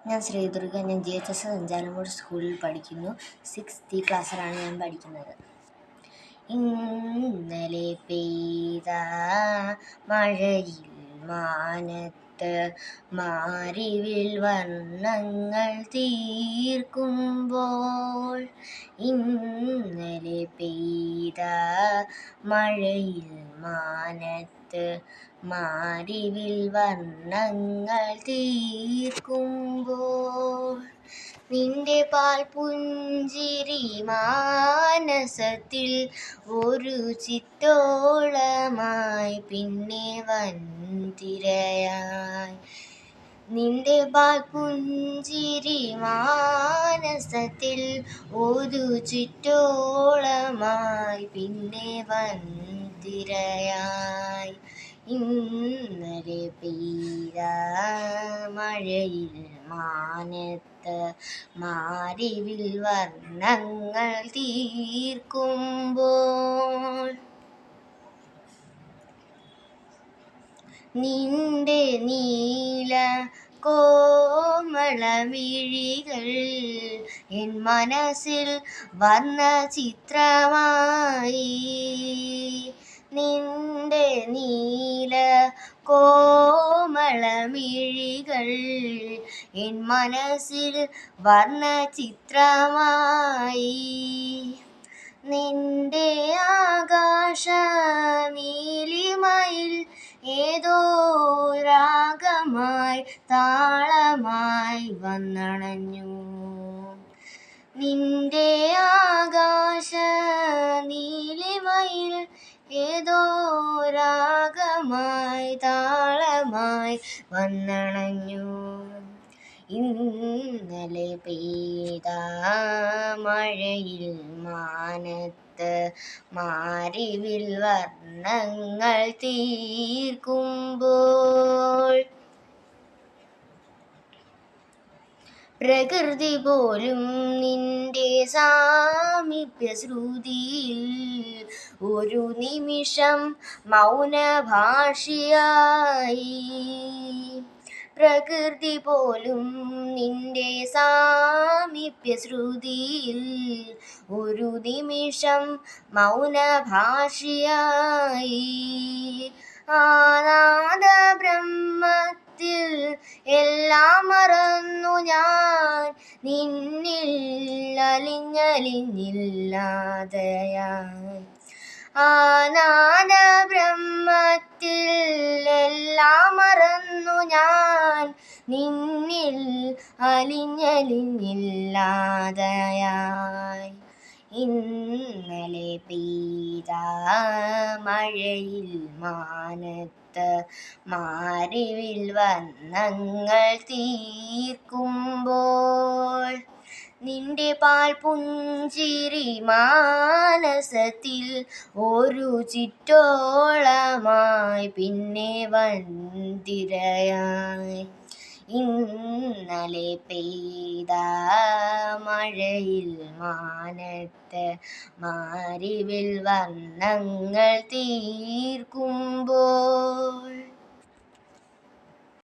ഞാൻ ശ്രീദുർഗ. ഞാൻ GHS സഞ്ചാരമൂട് സ്കൂളിൽ പഠിക്കുന്നു. 6th ക്ലാസ്സിലാണ് ഞാൻ പഠിക്കുന്നത്. ഇന്നലെ പെയ്ത മഴയിൽ മാനത്ത് മാരിവിൽ വർണ്ണങ്ങൾ തീർക്കുമ്പോൾ, ഇന്നലെ പെയ്ത മഴയിൽ മാനത്ത് മാരിവിൽ വർണ്ണങ്ങൾ തീർക്കുമ്പോൾ, നിന്റെ പാൽ പുഞ്ചിരി മാനസത്തിൽ ഒരു ചിത്തോളമായി പിന്നെ വൻതിരയായി. നിന്റെ പാൽ പുഞ്ചിരി മാനസത്തിൽ ഒരു ചിത്തോളമായി പിന്നെ വൻതിരയായി. ഇന്നലെ പെയ്ത മഴയിൽ മാനത്ത് മാരിവിൽ വർണ്ണങ്ങൾ തീർക്കുമ്പോൾ, നിന്റെ നീല കോമളമിഴികൾ എൻ മനസ്സിൽ വർണ്ണ ചിത്രമായി. നിന്റെ നീല കോമളമിഴികൾ എൻ മനസ്സിൽ വർണ്ണ ചിത്രമായി. നിന്റെ ആകാശ നീലിമയിൽ ഏതോ രാഗമായി താളമായി വന്നണഞ്ഞു. നിന്റെ ആകാശ നീലിമയിൽ ഏതോ രാഗമായി താളമായി വന്നണഞ്ഞു. ഇന്നലെ പെയ്ത മഴയിൽ മാനത്ത് മാരിവിൽ വർണ്ണങ്ങൾ തീർക്കുമ്പോൾ, പ്രകൃതി പോലും നിന്റെ സാമീപ്യ ശ്രുതിയിൽ ഒരു നിമിഷം മൗനഭാഷിയായി. പ്രകൃതി പോലും നിന്റെ സാമീപ്യ ശ്രുതിയിൽ ഒരു നിമിഷം മൗനഭാഷിയായി. ആനാദ ബ്രഹ്മത്തിൽ എല്ലാം മറന്നു ഞാൻ നിന്നിൽ അലിഞ്ഞലിഞ്ഞില്ലാതെയായി. ആനാദ ബ്രഹ്മത്തിൽ എല്ലാം മറന്നു ഞാൻ നിന്നിൽ അലിഞ്ഞലിഞ്ഞില്ലാതെയായി. ഇന്നലെ പെയ്ത മഴയിൽ മാനത്ത് മാരിവിൽ വർണ്ണങ്ങൾ തീർക്കുമ്പോൾ, നിന്റെ പാൽ പുഞ്ചിരി മാനസത്തിൽ ഒരു ചിറ്റോളമായി പിന്നെ വൻതിരയായി. ഇന്നലെ പെയ്ത മഴയിൽ മാനത്ത് മാരിവിൽ വർണ്ണങ്ങൾ തീർക്കുമ്പോൾ,